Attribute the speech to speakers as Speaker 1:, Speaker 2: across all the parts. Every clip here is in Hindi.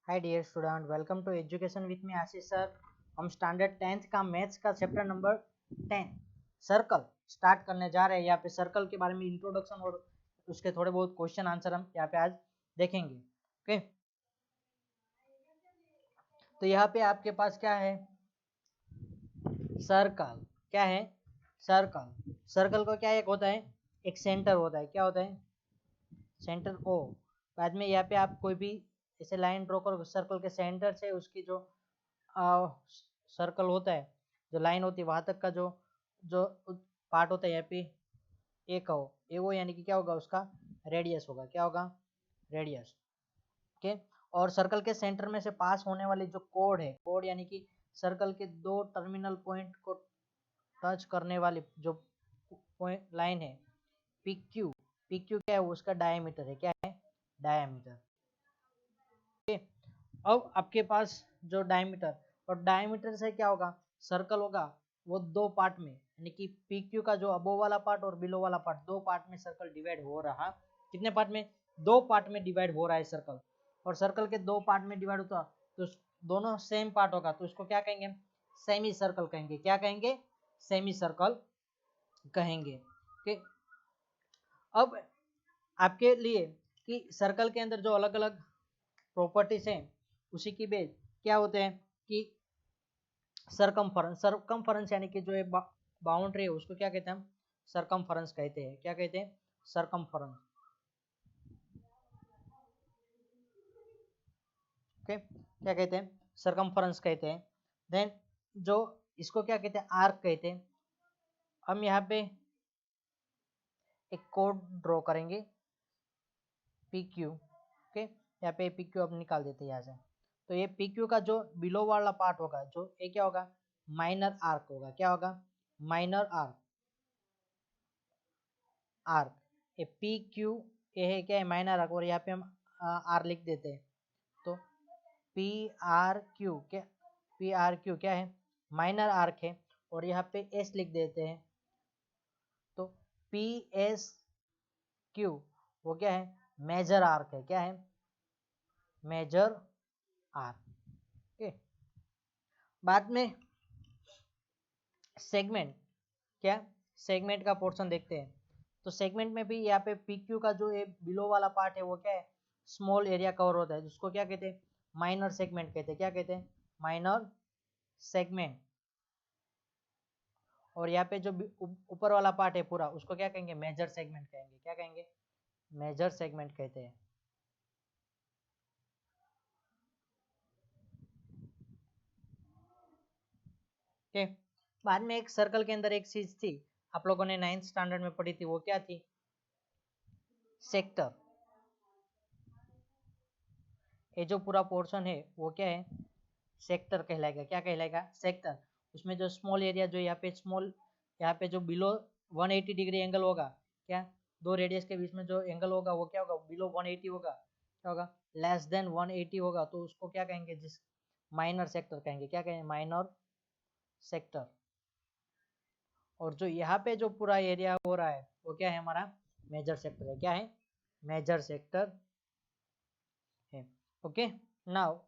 Speaker 1: Hi dear student, welcome to education with me Ashish sir. हम स्टैंडर्ड 10th का मैथ्स का चैप्टर नंबर 10 सर्कल स्टार्ट करने जा रहे हैं। यहाँ पे सर्कल के बारे में इंट्रोडक्शन और उसके थोड़े बहुत क्वेश्चन आंसर हम यहाँ पे आज देखेंगे। ओके, तो यहाँ पे आपके पास क्या है? सर्कल। क्या है? सर्कल। सर्कल को क्या एक होता है, एक सेंटर होता है। क्या होता है? Centre O. बाद में यहाँ पे आप कोई भी ऐसे लाइन ड्रॉ करो, सर्कल के सेंटर से उसकी जो सर्कल होता है, जो लाइन होती है वहां तक का जो जो पार्ट होता है यहाँ पे ए का हो, ए वो यानी कि क्या होगा, उसका रेडियस होगा। क्या होगा? रेडियस। ओके, और सर्कल के सेंटर में से पास होने वाली जो कोड है, कोड यानी कि सर्कल के दो टर्मिनल पॉइंट को टच करने वाली जो पॉइंट लाइन है, पी क्यू। पी क्यू क्या है? उसका डायमीटर है। क्या है? डायमीटर। ओके, अब आपके पास जो डायमीटर, और डायमीटर से क्या होगा, सर्कल होगा वो दो पार्ट में, यानी कि पी क्यू का जो अबो वाला पार्ट और बिलो वाला पार्ट, दो पार्ट में सर्कल डिवाइड हो रहा। कितने पार्ट में? दो पार्ट में डिवाइड हो रहा है सर्कल। और सर्कल के दो पार्ट में डिवाइड होता तो दोनों सेम पार्ट होगा, तो उसको क्या कहेंगे? सेमी सर्कल कहेंगे। क्या कहेंगे? सेमी सर्कल कहेंगे। ओके, अब आपके लिए कि सर्कल के अंदर जो अलग अलग प्रॉपर्टीज हैं, उसी की बेस क्या होते हैं कि सरकमफरेंस यानी कि जो ये बाउंड्री है उसको क्या कहते हैं हम? सरकमफरेंस कहते हैं। क्या कहते हैं? सरकमफरेंस। ओके, क्या कहते हैं? सरकमफरेंस कहते हैं। देन जो इसको क्या कहते हैं? आर्क कहते हैं। हम यहाँ पे एक कोड ड्रॉ करेंगे, पी क्यू। ओके, यहाँ पे पी क्यू अब निकाल देते हैं यहाँ से। तो ये पी क्यू का जो बिलो वाला पार्ट होगा, जो ये क्या होगा? माइनर आर्क होगा। क्या होगा? Minor arc. आर्क ये पी क्यू, ये है क्या है? Minor arc. और यहाँ पे हम आर लिख देते हैं, तो पी आर क्यू। क्या? पी आर क्यू क्या है? माइनर आर्क है। और यहाँ पे एस लिख देते हैं, तो पी एस क्यू वो क्या है? मेजर आर्क है। क्या है? Major arc. ओके, बाद में सेगमेंट। क्या? सेगमेंट का पोर्शन देखते हैं। तो सेगमेंट में भी यहाँ पे पीक्यू का जो ये बिलो वाला पार्ट है वो क्या है? स्मॉल एरिया कवर होता है, जिसको क्या कहते हैं? माइनर सेगमेंट कहते हैं। क्या कहते हैं? Minor segment. और यहाँ पे जो ऊपर वाला पार्ट है पूरा, उसको क्या कहेंगे? मेजर सेगमेंट कहेंगे। क्या कहेंगे? मेजर सेगमेंट कहते हैं। ओके, बाद में एक सर्कल के अंदर एक चीज थी, आप लोगों ने 9th स्टैंडर्ड में पढ़ी थी, वो क्या थी? सेक्टर। ये जो पूरा पोर्शन है वो क्या है? सेक्टर कहलाएगा। क्या कहलाएगा? सेक्टर। उसमें जो स्मॉल एरिया, जो यहाँ पे स्मॉल, यहाँ पे जो बिलो 180 डिग्री एंगल होगा, क्या? दो रेडियस के बीच में जो एंगल होगा वो क्या होगा? बिलो 180 होगा। क्या होगा? लेस देन 180 होगा, तो उसको क्या कहेंगे? जिस माइनर सेक्टर कहेंगे। क्या कहेंगे? Minor sector. और जो यहाँ पे जो पूरा एरिया हो रहा है वो क्या है? हमारा मेजर सेक्टर है। क्या है? मेजर सेक्टर है। ओके, नाउ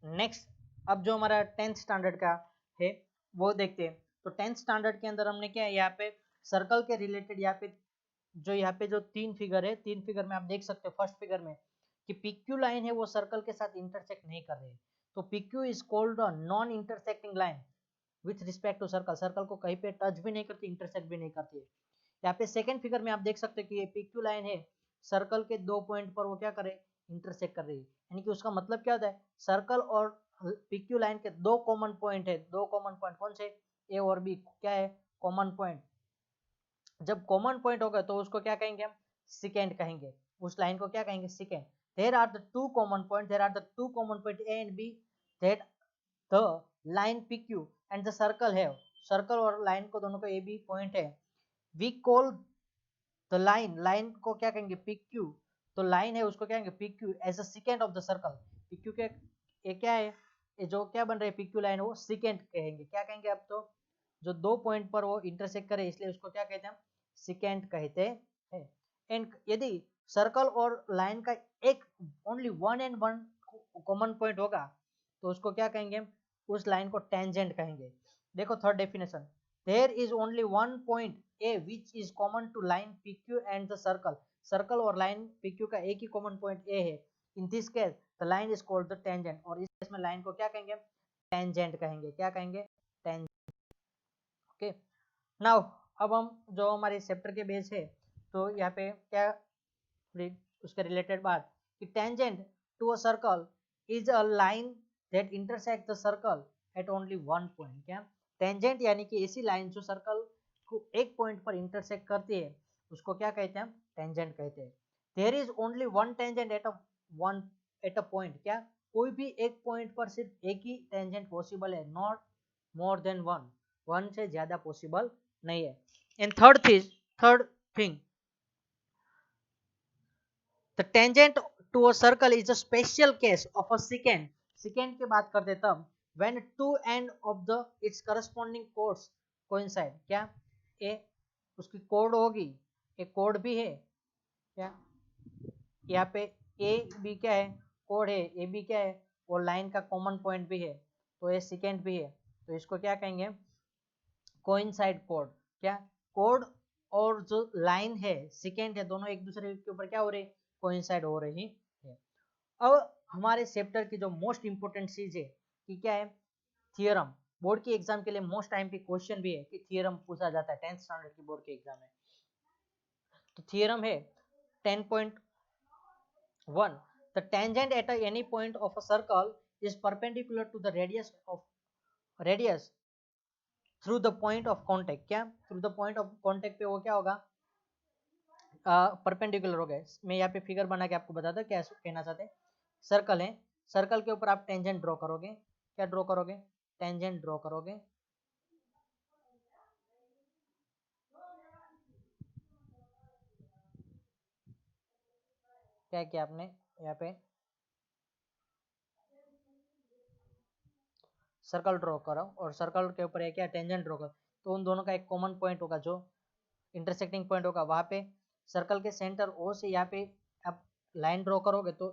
Speaker 1: नेक्स्ट, अब जो हमारा 10th स्टैंडर्ड का है वो देखते हैं। तो 10th स्टैंडर्ड के अंदर हमने क्या है, यहाँ पे सर्कल के रिलेटेड, यहाँ पे जो तीन फिगर है, तीन फिगर में आप देख सकते हो फर्स्ट फिगर में कि पीक्यू लाइन है वो सर्कल के साथ इंटरसेक्ट नहीं कर रही है, तो PQ is called a non intersecting line with respect to circle. Circle को कहीं पे टच भी नहीं करती, इंटरसेक्ट भी नहीं करती है। यहाँ पे सेकंड फिगर में आप देख सकते हो कि ये पीक्यू लाइन है, सर्कल के दो पॉइंट पर वो क्या करे? इंटरसेक्ट कर रही है। यानी कि उसका मतलब क्या होता है? सर्कल और पीक्यू लाइन के दो कॉमन पॉइंट है। दो कॉमन पॉइंट कौन से? ए और बी। क्या है? Common point. जब कॉमन पॉइंट होगा तो उसको क्या कहेंगे हम? सिकेंड कहेंगे। उस लाइन को क्या कहेंगे? Secant. There are the two common point, there are the two common point A and B, that the line PQ and the circle है। सर्कल और लाइन को दोनों को ए बी पॉइंट है। We call the line, line को क्या कहेंगे? पीक्यू। तो लाइन है उसको क्या कहेंगे? PQ as a secant of the circle. PQ के ये क्या है? ये जो क्या बन रहा है पीक्यू लाइन, वो सिकेंड कहेंगे। क्या कहेंगे? अब तो जो दो पॉइंट पर वो इंटरसेक्ट करे, इसलिए उसको क्या कहते हैं हम? सिकेंड कहते हैं। एंड यदि सर्कल और लाइन का एक only one and one common point होगा तो उसको क्या कहेंगे, उस लाइन को टेंजेंट कहेंगे। देखो third definition, there is only one point A which is common to line PQ and the circle. Circle और लाइन PQ का एक ही कॉमन पॉइंट ए है, in this case the line is called the tangent. और इस केस में लाइन को क्या कहेंगे, टेंजेंट कहेंगे। क्या कहेंगे, टेंजेंट। ओके नाउ अब हम जो हमारे चैप्टर के बेस है तो यहाँ पे क्या उसके रिलेटेड बात कि tangent to a circle is a line that intersect the circle at only one point. क्या, टेंजेंट यानी कि ऐसी लाइन जो सर्कल को एक पॉइंट पर इंटरसेक्ट करती है उसको क्या कहते हैं, टेंजेंट कहते हैं। There is only one tangent at a point. क्या, कोई भी एक पॉइंट पर सिर्फ एक ही टेंजेंट पॉसिबल है, not more than one, one से ज्यादा पॉसिबल नहीं है। And third thing, the tangent to a circle is a special case of a secant। secant की बात करते तब when two end of the its corresponding chords coincide। क्या, ए उसकी कोड होगी, एक कोड भी है क्या, यहाँ पे ए बी क्या है, कोड है, ए बी क्या है, और लाइन का कॉमन पॉइंट भी है, तो ये सेकेंड भी है, तो इसको क्या कहेंगे, कोइंसाइड कोड। क्या, कोड और जो लाइन है सेकेंड है दोनों एक दूसरे के ऊपर क्या हो रही, कोइंसाइड हो रही है। अब हमारे चैप्टर की जो मोस्ट इंपोर्टेंट चीज है कि क्या है, थियरम। बोर्ड की एग्जाम के लिए मोस्ट टाइम पे क्वेश्चन भी है कि थियरम पूछा जाता है 10th स्टैंडर्ड की बोर्ड के एग्जाम में। तो थियरम है 10.1, the tangent at any point of a circle is perpendicular to the radius through the point of contact। क्या, through the point of contact पे वो क्या होगा, परपेंडिकुलर हो गए। मैं यहाँ पे फिगर बना के आपको बताता क्या कहना चाहते हैं। सर्कल है, सर्कल के ऊपर आप टेंजेंट ड्रॉ करोगे, क्या ड्रॉ करोगे, टेंजेंट ड्रॉ करोगे। क्या किया आपने यहाँ पे सर्कल ड्रॉ करो और सर्कल के ऊपर क्या टेंजेंट ड्रॉ करो, तो उन दोनों का एक कॉमन पॉइंट होगा जो इंटरसेक्टिंग पॉइंट होगा, वहां पे सर्कल के सेंटर ओ से यहाँ पे आप लाइन ड्रॉ करोगे तो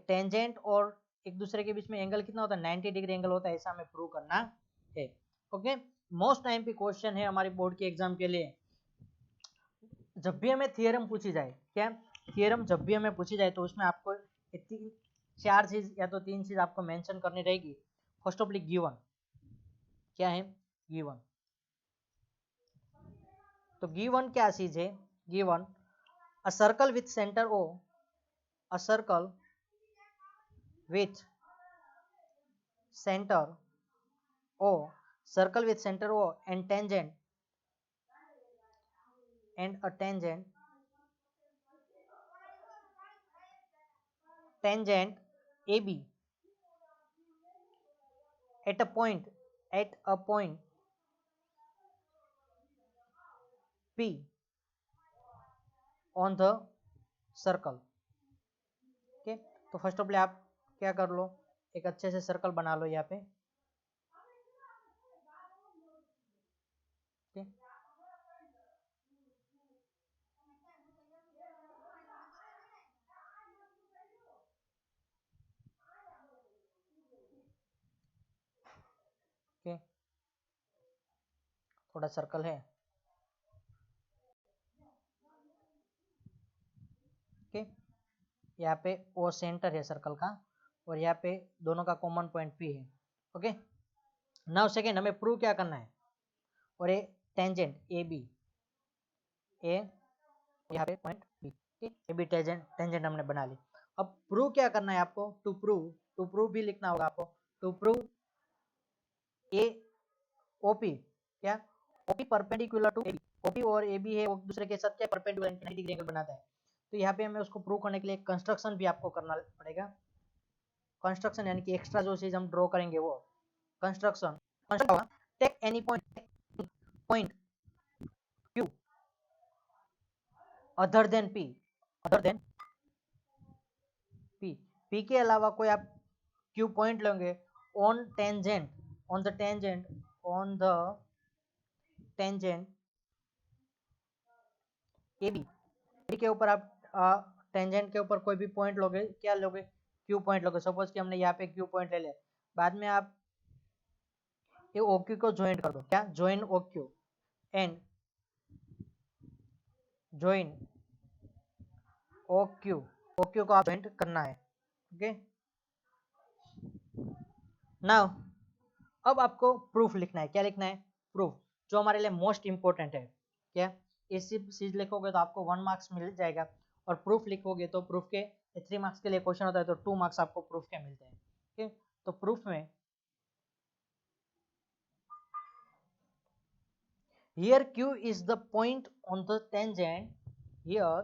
Speaker 1: टेंजेंट और एक दूसरे के बीच में एंगल कितना होता है, 90 डिग्री एंगल होता है, ऐसा हमें प्रूव करना है। ओके, मोस्ट टाइम पे क्वेश्चन है हमारी बोर्ड के एग्जाम के लिए। जब भी हमें थियरम पूछी जाए, क्या थियरम जब भी हमें पूछी जाए तो उसमें आपको तीन चार चीज या तो तीन चीज आपको मेंशन करनी रहेगी। फर्स्ट ऑफ ऑल गिवन, क्या है गिवन, तो गिवन क्या चीज है, given a circle with centre O, a circle with center O, circle with center O and a tangent AB at a point P on the circle। Okay, तो फर्स्ट ऑफ ऑल आप क्या कर लो, एक अच्छे से सर्कल बना लो यहाँ पे। ओके, ओके, थोड़ा सर्कल है। ओके, यहाँ पे वो सेंटर है सर्कल का और यहाँ पे दोनों का कॉमन पॉइंट पी है। ओके, नाउ सेकेंड हमें प्रूव क्या करना है, और ये टेंजेंट ए बी, ए यहाँ पे पॉइंट बी, ठीक, ए बी टेंजेंट हमने बना ली। अब प्रूव क्या करना है आपको, टू प्रूव भी लिखना होगा आपको, टू प्रूव ए ओपी, क्या OP perpendicular to AB, OP और एबी है वो दूसरे के साथ क्या परपेंडिकुलर 90 डिग्री एंगल बनाता है। तो यहाँ पे हमें उसको प्रूव करने के लिए कंस्ट्रक्शन भी आपको करना पड़ेगा। कंस्ट्रक्शन यानी कि एक्स्ट्रा जो चीज हम ड्रॉ करेंगे वो construction. Take any point Q other than P, other than P, P के अलावा कोई आप क्यू पॉइंट लेंगे on tangent, on the tangent, on the tangent A B के ऊपर आप टेंजेंट के ऊपर कोई भी पॉइंट लोगे, क्या लोगे, क्यू पॉइंट लोगे, सपोज कि हमने यहाँ पे क्यू पॉइंट ले लिया, बाद में आप ये ओक्यू को ज्वाइन कर दो, क्या join OQ and join OQ, OQ को आप ज्वाइन करना है, ओके। नाउ अब आपको प्रूफ लिखना है, क्या लिखना है, प्रूफ, जो हमारे लिए मोस्ट इंपॉर्टेंट है, क्या इस चीज लिखोगे तो आपको 1 मार्क्स मिल जाएगा, और प्रूफ लिखोगे तो प्रूफ के 3 मार्क्स के लिए क्वेश्चन होता है, तो 2 मार्क्स आपको प्रूफ के मिलते हैं, ठीक। तो प्रूफ में here q is the point on the tangent, here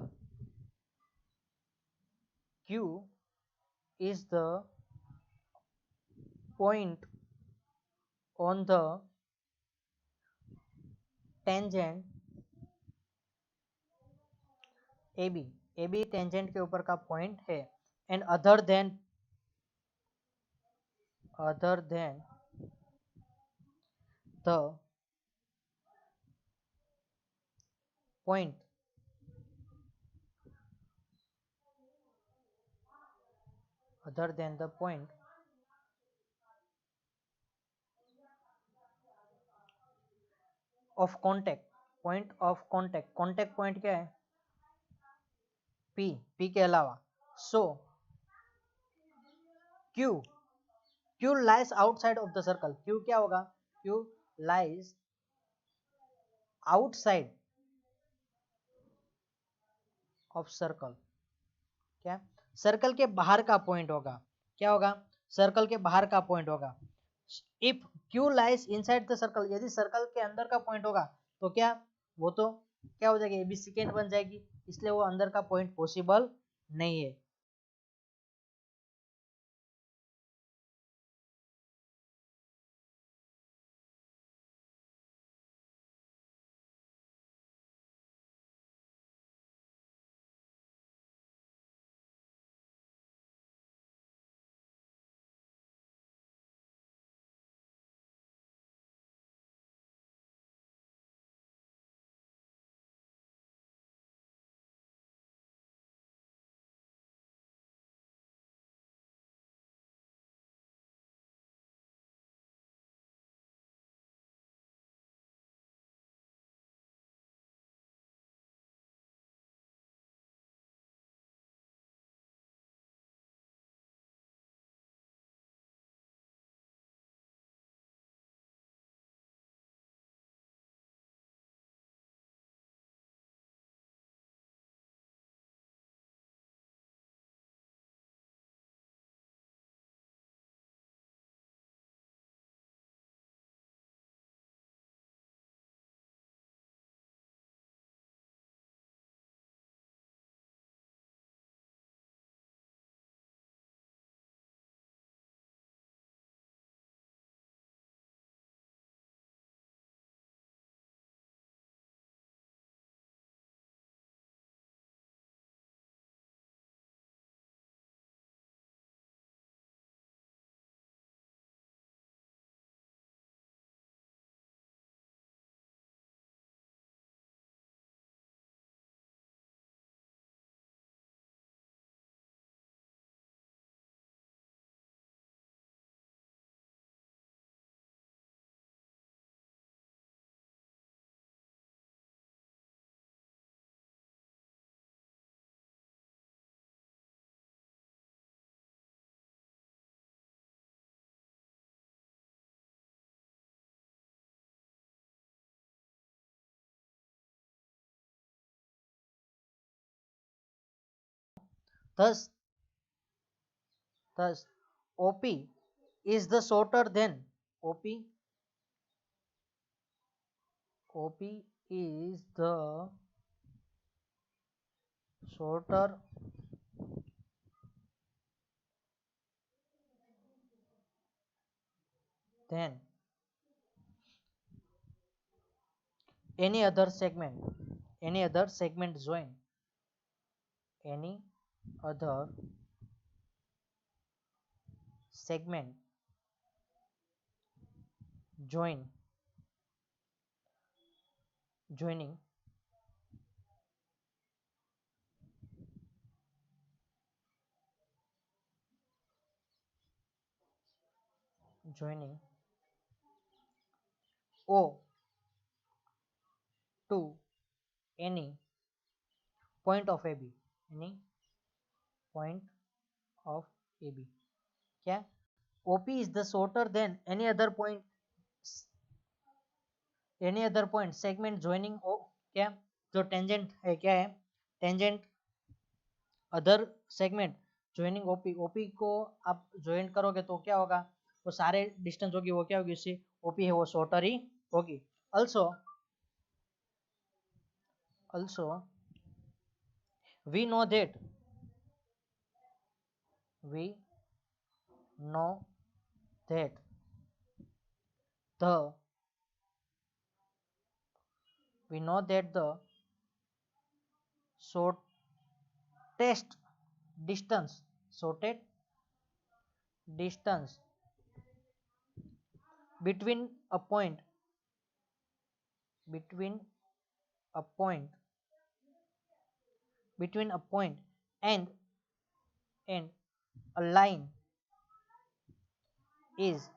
Speaker 1: q is the point on the tangent AB, AB tangent के ऊपर का पॉइंट है, and other than the point other than the point of contact, point of contact, contact point क्या है, P, P के अलावा, so Q, Q lies outside of the circle, Q क्या होगा, Q lies outside of circle, क्या सर्कल के बाहर का पॉइंट होगा, क्या होगा, सर्कल के बाहर का पॉइंट होगा। If Q lies inside the circle, यदि सर्कल के अंदर का पॉइंट होगा तो क्या, वो तो क्या हो जाएगी, एबी सेकेंड बन जाएगी, इसलिए वो अंदर का पॉइंट पॉसिबल नहीं है। thus thus OP is the shorter than OP is the shorter than any other segment, any other segment join, any other segment joining joining O to any point of AB, any point of AB. क्या OP is the shorter than any other point segment joining O. क्या जो टेंजेंट है क्या है tangent other segment joining OP OP को आप ज्वाइन करोगे तो क्या होगा वो सारे डिस्टेंस होगी वो क्या होगी उससे ओपी है वो शॉर्टर ही होगी also we know that we know that the shortest distance between a point and a line is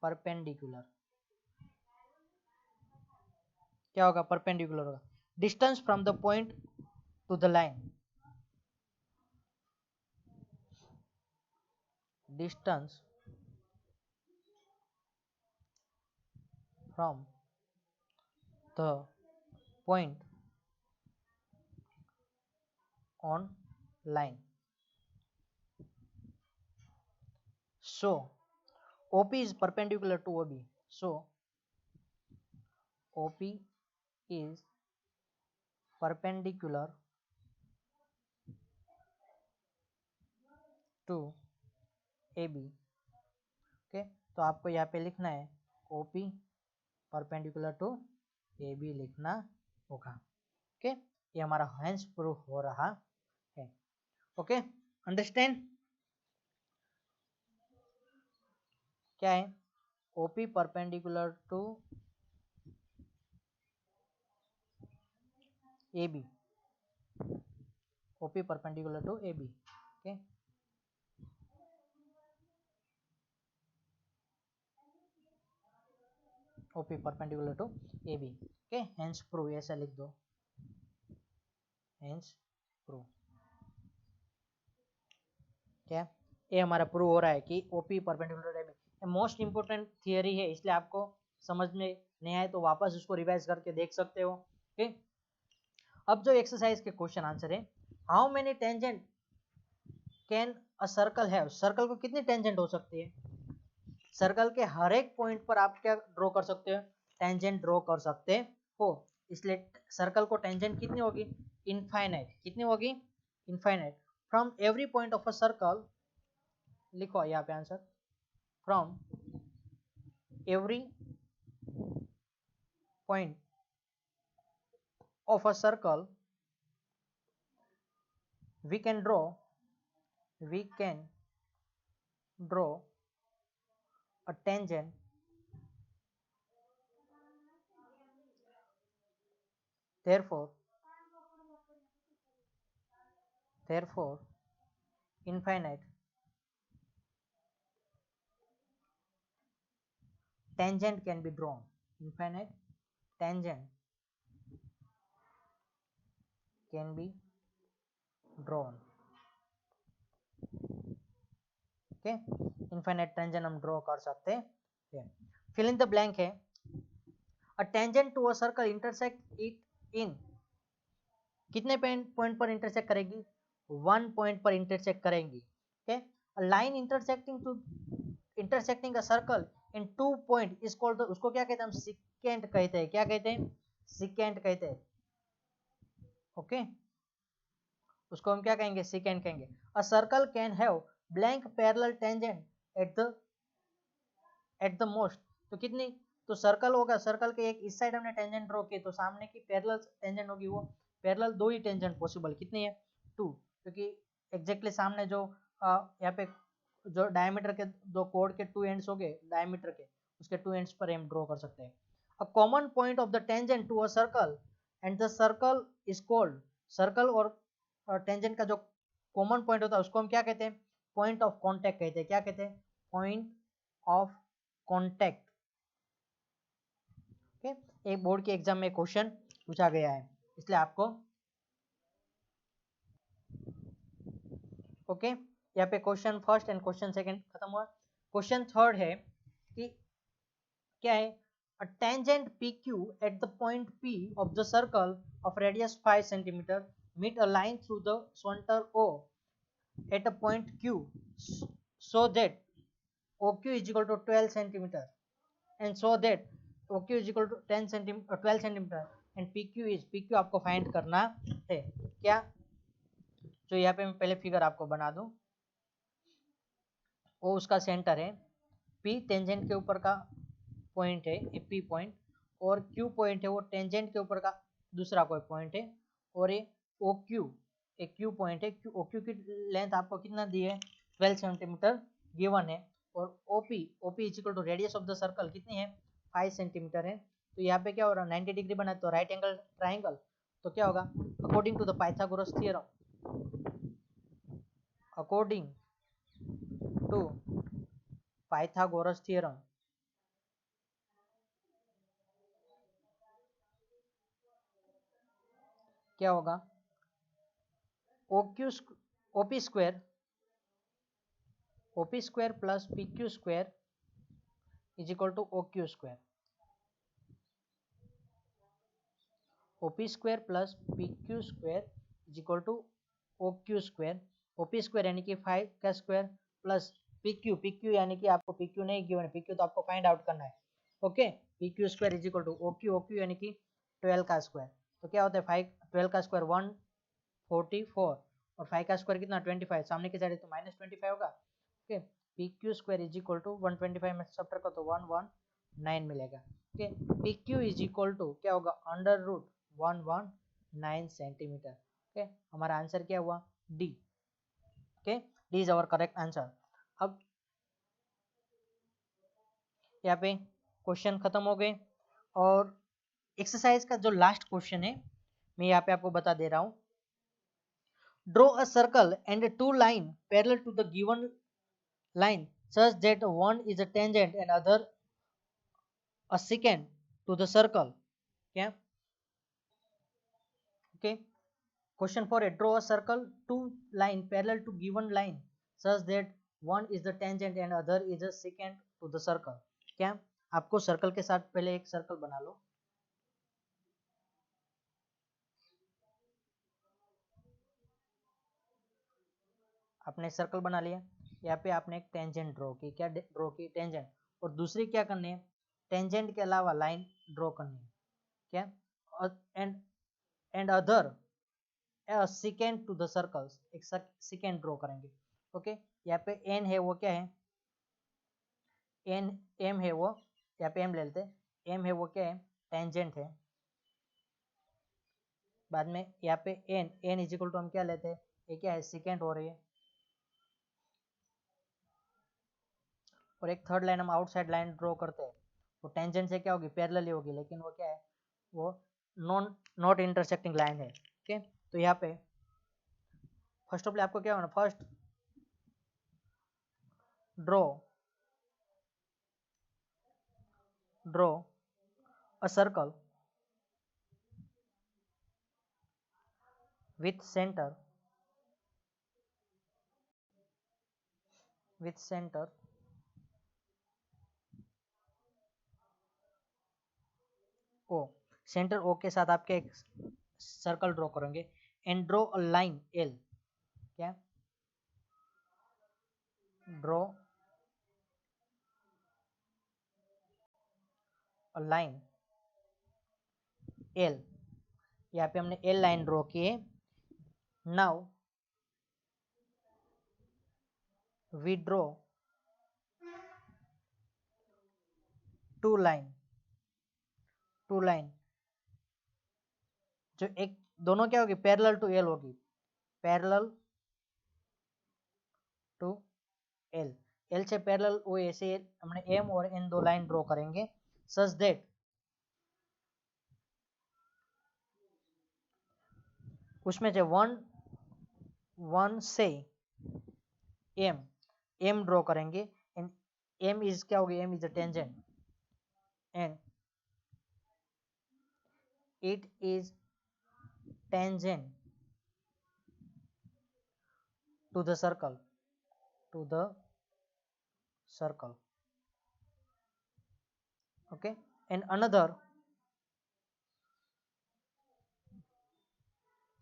Speaker 1: perpendicular क्या होगा परपेंडिकुलर होगा distance from the point two the line distance from the point on line so OP is perpendicular to OB so OP is perpendicular to AB okay तो आपको यहाँ पे लिखना है OP परपेंडिकुलर टू AB लिखना होगा ओके ये हमारा हेंस प्रूफ हो रहा है ओके अंडरस्टैंड क्या है OP perpendicular to AB OP perpendicular to AB okay OP perpendicular to AB okay hence prove ऐसा लिख दो hence prove क्या ये हमारा प्रूव हो रहा है कि OP perpendicular to AB most important theory है इसलिए आपको समझ में नहीं आए तो वापस उसको रिवाइज करके देख सकते हो ओके अब जो एक्सरसाइज के क्वेश्चन आंसर है how many tangent can a circle have circle को कितनी टेंजेंट हो सकती है सर्कल के हर एक पॉइंट पर आप क्या ड्रॉ कर सकते हो टेंजेंट ड्रॉ कर सकते हो इसलिए सर्कल को टेंजेंट कितनी होगी इनफाइनाइट कितनी होगी infinite from every point of a circle लिखो यहाँ पे answer from every point of a circle we can draw a tangent therefore infinite tangent can be drawn infinite tangent can be drawn okay infinite tangent हम ड्रॉ कर सकते हैं फिल इन द ब्लैंक है a tangent to a circle intersect it in कितने पॉइंट पर इंटरसेक्ट करेगी 1 पॉइंट पर इंटरसेक्ट करेंगी okay a line intersecting a circle in 2 point is called उसको क्या कहते हैं हम सिकेंट कहते हैं क्या कहते हैं सिकेंट कहते हैं ओके उसको हम क्या कहेंगे सिकेंट कहेंगे a circle can have blank parallel tangent at the most तो कितनी तो सर्कल होगा सर्कल के एक इस साइड हमने टेंजेंट ड्रॉ किए तो सामने की पैरेलल टेंजेंट होगी वो पैरेलल 2 ही टेंजेंट पॉसिबल कितनी है 2 क्योंकि एग्जैक्टली सामने जो यहाँ पे जो डायमीटर के दो कोड के 2 एंड्स हो गए डायमीटर के उसके 2 एंड्स पर हम ड्रॉ कर सकते हैं a common point of the tangent to a circle and the circle is called circle और टेंजेंट का जो कॉमन पॉइंट होता है उसको हम क्या कहते हैं पॉइंट ऑफ कॉन्टैक्ट कहते हैं। क्या कहते हैं? Point of contact. ओके, एक बोर्ड के एग्जाम में क्वेश्चन पूछा गया है, इसलिए आपको ओके यहाँ पे question first and question second खत्म हुआ। क्वेश्चन थर्ड है कि क्या है? a tangent PQ at the point P of the circle of radius 5 centimeter meet a line through the center O at a point Q so that OQ is equal to 12 centimeter and so that OQ is equal to 10 centimeter 12 centimeter and PQ आपको फाइंड करना है। क्या? जो यहाँ पे मैं पहले फिगर आपको बना दूं, वो उसका सेंटर है, P टेंजेंट के ऊपर का पॉइंट है, ये P पॉइंट, और Q पॉइंट है वो टेंजेंट के ऊपर का दूसरा कोई पॉइंट है, और ये OQ एक Q पॉइंट है। OQ की लेंथ आपको कितना दी है? 12 सेंटीमीटर गिवन है, और OP is equal to radius of the circle कितनी है? 5 सेंटीमीटर है। तो यहाँ पे क्या हो रहा है? 90 डिग्री बना तो राइट एंगल ट्राइंगल, तो क्या होगा? According to the Pythagoras theorem, according to Pythagoras theorem, क्या होगा? OP square plus PQ square is equal to OQ square. OP square plus PQ square is equal to OQ square. OP square यानी कि 5 का स्क्वायर प्लस PQ यानी कि आपको PQ नहीं गिवन है, PQ तो आपको फाइंड आउट करना है। Okay, PQ square is equal to OQ यानी कि 12 का स्क्वायर। तो क्या होता है? 12 का स्क्वायर 144 और 5 का स्क्वायर कितना? 25, सामने की साइड है तो -25 होगा। Okay, PQ square is equal to 125 में सब्ट्रैक्ट करो तो 119 मिलेगा। Okay, PQ is equal to क्या होगा? Under root 119 centimetre. ओके, हमारा आंसर क्या हुआ? D. Okay, D is our correct answer. अब यहाँ पे क्वेश्चन खत्म हो गए, और एक्सरसाइज का जो लास्ट क्वेश्चन है मैं यहाँ पे आपको बता दे रहा हूँ। Draw a circle and two line parallel to the given line such that one is a tangent and other a secant to the circle. क्या? Okay, question 4 draw a circle, two line parallel to given line such that one is the tangent and other is a secant to the circle. क्या? आपको सर्कल के साथ पहले एक सर्कल बना लो। आपने सर्कल बना लिया, यहाँ पे आपने एक टेंजेंट ड्रॉ की। क्या ड्रॉ की? टेंजेंट। और दूसरी क्या करनी है? टेंजेंट के अलावा लाइन ड्रॉ करनी है। क्या? And other secant to the circles, एक सेकेंड ड्रॉ करेंगे। ओके, यहाँ पे एन है वो क्या है? एम है वो, यहाँ पे एम ले लेते हैं। एम है वो क्या है? टेंजेंट है। बाद में यहाँ पे एन इज इक्वल टू हम क्या लेते हैं? ये क्या है? सेकेंड हो रही है। और एक थर्ड लाइन हम आउटसाइड लाइन ड्रॉ करते हैं, वो टेंजेंट से क्या होगी? पैरेलल ही होगी, लेकिन वो क्या है? वो नॉट इंटरसेक्टिंग लाइन है। ओके, तो यहाँ पे फर्स्ट ऑफ ऑल आपको क्या होना? First draw a circle with center O, centre O के साथ आपके एक सर्कल ड्रॉ करेंगे and draw a line L। क्या? ड्रॉ अ लाइन L, यहाँ पे हमने L लाइन ड्रॉ की है। Now we draw two line जो एक दोनों क्या होगी? पैरेलल टू L होगी, पैरेलल टू L। L से पैरेलल वो ऐसे हमने M और N दो लाइन ड्रॉ करेंगे सच दैट उसमें से वन से एम, एम ड्रॉ करेंगे एंड एम इज क्या होगी, M is a tangent and it is tangent to the circle, to the circle. Okay, and another,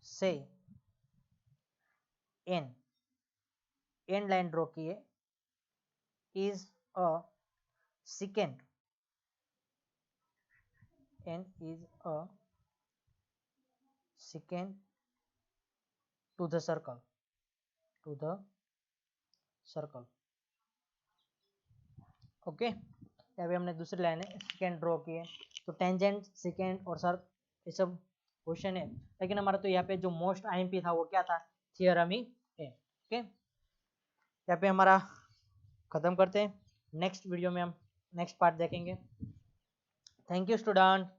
Speaker 1: say n, n line draw किए, is a secant, n is a secant to the circle, to the circle. Okay, अभी हमने दूसरी लाइन है सेकेंड ड्रॉ किए, तो टेंजेंट सेकेंड और सर ये सब क्वेश्चन है, लेकिन हमारा तो यहाँ पे जो मोस्ट आईएमपी था वो क्या था, थियरम ही है। ओके, यहाँ पे हमारा खत्म करते हैं, नेक्स्ट वीडियो में हम नेक्स्ट पार्ट देखेंगे। Thank you student.